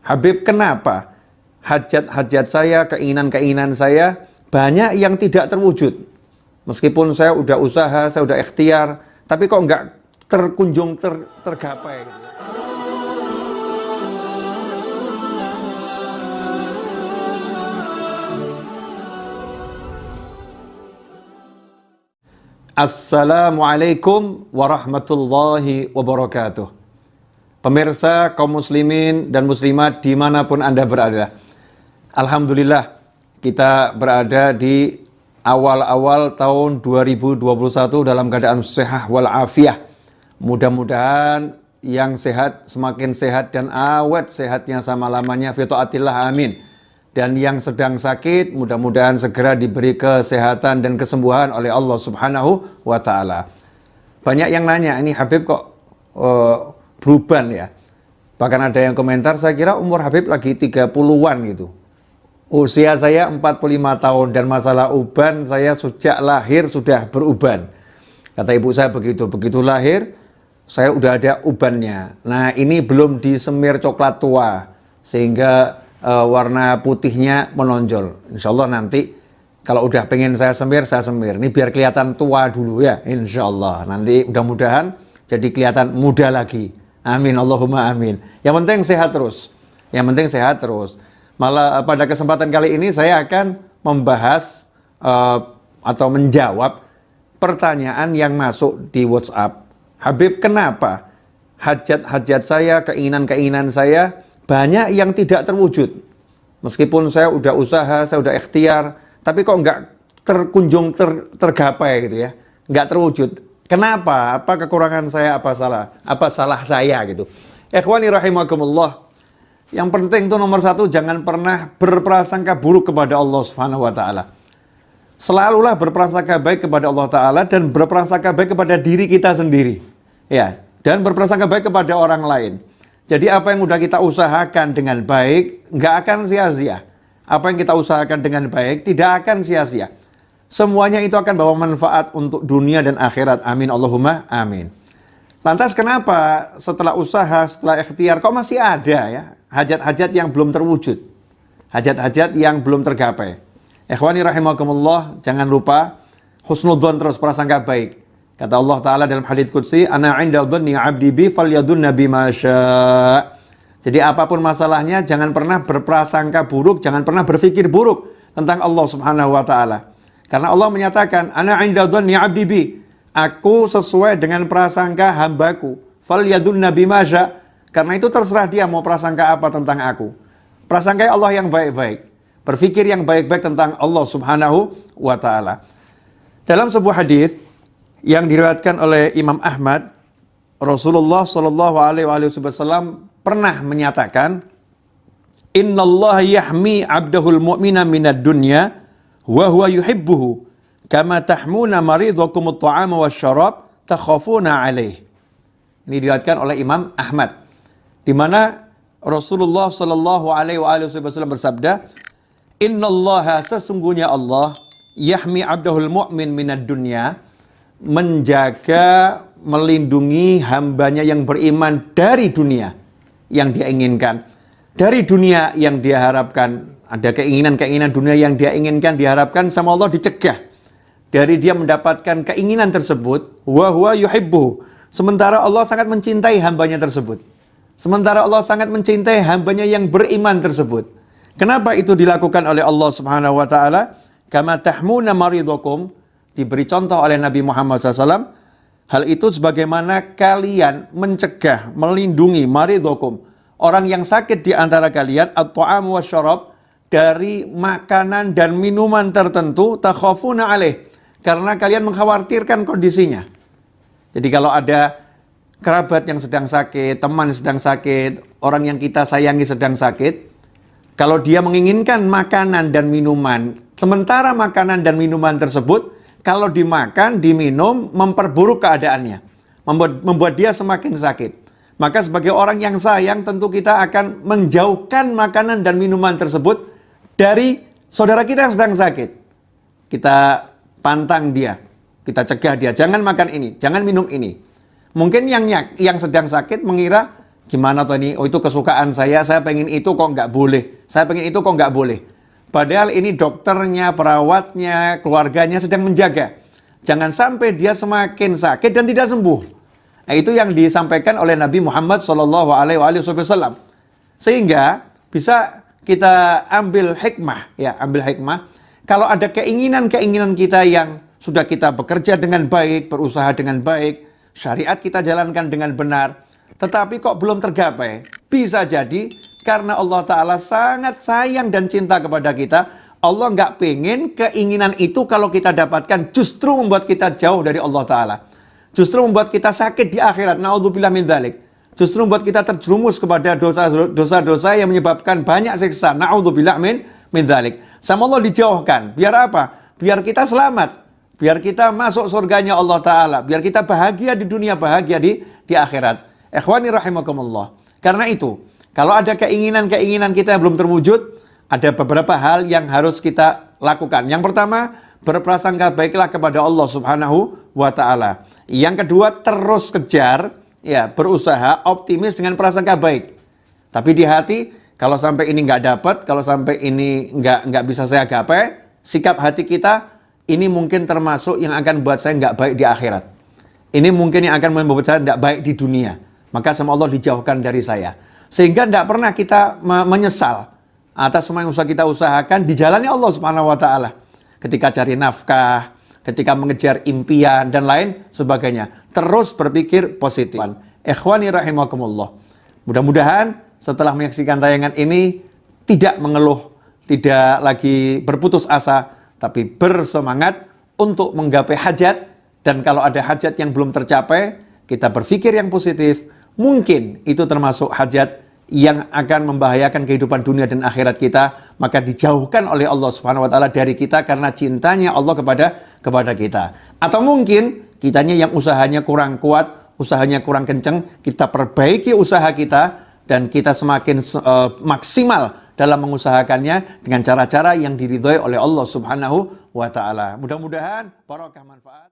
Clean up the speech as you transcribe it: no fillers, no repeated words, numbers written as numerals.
Habib, kenapa hajat-hajat saya, keinginan-keinginan saya banyak yang tidak terwujud? Meskipun saya udah usaha, saya udah ikhtiar, tapi kok nggak tergapai gitu ya. Assalamualaikum warahmatullahi wabarakatuh. Pemirsa kaum muslimin dan muslimat dimanapun Anda berada, alhamdulillah kita berada di awal-awal tahun 2021 dalam keadaan sehat walafiat. Mudah-mudahan yang sehat semakin sehat dan awet sehatnya sama lamanya fi taatillah, amin. Dan yang sedang sakit mudah-mudahan segera diberi kesehatan dan kesembuhan oleh Allah Subhanahu wa Ta'ala. Banyak yang nanya, ini Habib kok beruban ya? Bahkan ada yang komentar, saya kira umur Habib lagi 30-an gitu. Usia saya 45 tahun dan masalah uban saya sejak lahir sudah beruban. Kata ibu saya begitu lahir saya udah ada ubannya. Nah, ini belum disemir coklat tua sehingga warna putihnya menonjol. Insya Allah nanti kalau udah pengen saya semir. Ini biar kelihatan tua dulu ya. Insya Allah nanti mudah-mudahan jadi kelihatan muda lagi. Amin, Allahumma amin. Yang penting sehat terus. Malah pada kesempatan kali ini saya akan membahas atau menjawab pertanyaan yang masuk di WhatsApp. Habib, kenapa hajat-hajat saya, keinginan-keinginan saya banyak yang tidak terwujud? Meskipun saya udah usaha, saya udah ikhtiar, tapi kok nggak tergapai gitu ya, nggak terwujud. Kenapa? Apa kekurangan saya? Apa salah saya gitu? Ikhwani rahimakumullah. Yang penting tuh nomor satu, jangan pernah berprasangka buruk kepada Allah Subhanahu wa Ta'ala. Selalulah berprasangka baik kepada Allah Ta'ala dan berprasangka baik kepada diri kita sendiri. Ya, dan berprasangka baik kepada orang lain. Jadi apa yang udah kita usahakan dengan baik, nggak akan sia-sia. Apa yang kita usahakan dengan baik, tidak akan sia-sia. Semuanya itu akan bawa manfaat untuk dunia dan akhirat. Amin, Allahumma amin. Lantas kenapa setelah usaha, setelah ikhtiar, kok masih ada ya hajat-hajat yang belum terwujud? Hajat-hajat yang belum tergapai. Ikhwani rahimakumullah, jangan lupa husnudzon terus, prasangka baik. Kata Allah Ta'ala dalam hadits qudsi, ana 'inda dhanni 'abdi bi falyadhunna bima syaa'. Jadi apapun masalahnya, jangan pernah berprasangka buruk, jangan pernah berpikir buruk tentang Allah Subhanahu wa Ta'ala. Karena Allah menyatakan, ana 'inda dhanni 'abdi bi, aku sesuai dengan prasangka hambaku, falyadhunna bima syaa'. Karena itu terserah dia mau prasangka apa tentang aku. Prasangkai Allah yang baik-baik, berpikir yang baik-baik tentang Allah Subhanahu wa Ta'ala. Dalam sebuah hadis yang diriwayatkan oleh Imam Ahmad, Rasulullah Shallallahu Alaihi Wasallam pernah menyatakan, Innallaha yahmi abdahul mu'mina minad dunya wa huwa yuhibbuhu kama tahmuna maridhakum at-ta'ama wasyarab takhafuna alaih. Ini diriwayatkan oleh Imam Ahmad, di mana Rasulullah Shallallahu Alaihi Wasallam bersabda, Innallaha, sesungguhnya Allah, yahmi abdahul mu'min minad dunya, menjaga, melindungi hambanya yang beriman dari dunia yang dia inginkan, dari dunia yang dia harapkan. Ada keinginan-keinginan dunia yang dia inginkan, diharapkan sama Allah dicegah dari dia mendapatkan keinginan tersebut. Wa huwa yuhibbu, sementara Allah sangat mencintai hambanya tersebut. Sementara Allah sangat mencintai hambanya yang beriman tersebut. Kenapa itu dilakukan oleh Allah Subhanahu wa Ta'ala? Kama tahmuna maridhakum, diberi contoh oleh Nabi Muhammad SAW. Hal itu sebagaimana kalian mencegah, melindungi maridhakum, orang yang sakit di antara kalian, at-ta'am wasyarab, dari makanan dan minuman tertentu, takhafuna alaih, karena kalian mengkhawatirkan kondisinya. Jadi kalau ada kerabat yang sedang sakit, teman sedang sakit, orang yang kita sayangi sedang sakit, kalau dia menginginkan makanan dan minuman, sementara makanan dan minuman tersebut, kalau dimakan, diminum, memperburuk keadaannya, membuat dia semakin sakit. Maka sebagai orang yang sayang, tentu kita akan menjauhkan makanan dan minuman tersebut dari saudara kita yang sedang sakit. Kita pantang dia, kita cegah dia, jangan makan ini, jangan minum ini. Mungkin yang sedang sakit mengira Gimana tuh ini? Oh, itu kesukaan saya pengen itu kok nggak boleh. Saya pengen itu kok nggak boleh. Padahal ini dokternya, perawatnya, keluarganya sedang menjaga. Jangan sampai dia semakin sakit dan tidak sembuh. Nah, itu yang disampaikan oleh Nabi Muhammad SAW. Sehingga bisa kita ambil hikmah, ya, ambil hikmah. Kalau ada keinginan-keinginan kita yang sudah kita bekerja dengan baik, berusaha dengan baik, syariat kita jalankan dengan benar, tetapi kok belum tergapai, bisa jadi karena Allah Ta'ala sangat sayang dan cinta kepada kita. Allah nggak pengen keinginan itu kalau kita dapatkan justru membuat kita jauh dari Allah Ta'ala. Justru membuat kita sakit di akhirat. Na'udzubillah min dzalik. Justru membuat kita terjerumus kepada dosa-dosa yang menyebabkan banyak siksa. Na'udzubillah min dzalik. Sama Allah dijauhkan. Biar apa? Biar kita selamat. Biar kita masuk surganya Allah Ta'ala. Biar kita bahagia di dunia, bahagia di akhirat. Ikhwani rahimakumullah. Karena itu, kalau ada keinginan-keinginan kita yang belum terwujud, ada beberapa hal yang harus kita lakukan. Yang pertama, berprasangka baiklah kepada Allah Subhanahu wa Ta'ala. Yang kedua, terus kejar, ya, berusaha optimis dengan prasangka baik. Tapi di hati, kalau sampai ini nggak dapat, kalau sampai ini nggak bisa saya gapai, sikap hati kita ini mungkin termasuk yang akan buat saya nggak baik di akhirat. Ini mungkin yang akan membuat saya nggak baik di dunia. Maka sama Allah dijauhkan dari saya. Sehingga tidak pernah kita menyesal atas semua yang kita usahakan di jalannya Allah Subhanahu wa Ta'ala. Ketika cari nafkah, ketika mengejar impian dan lain sebagainya. Terus berpikir positif. Ikhwani rahimakumullah. Mudah-mudahan setelah menyaksikan tayangan ini tidak mengeluh, tidak lagi berputus asa, tapi bersemangat untuk menggapai hajat. Dan kalau ada hajat yang belum tercapai, kita berpikir yang positif. Mungkin itu termasuk hajat yang akan membahayakan kehidupan dunia dan akhirat kita, maka dijauhkan oleh Allah Subhanahu wa Ta'ala dari kita karena cintanya Allah kepada kita. Atau mungkin kitanya yang usahanya kurang kuat, usahanya kurang kenceng, kita perbaiki usaha kita dan kita semakin maksimal dalam mengusahakannya dengan cara-cara yang diridhoi oleh Allah Subhanahu wa Ta'ala. Mudah-mudahan barokah manfaat.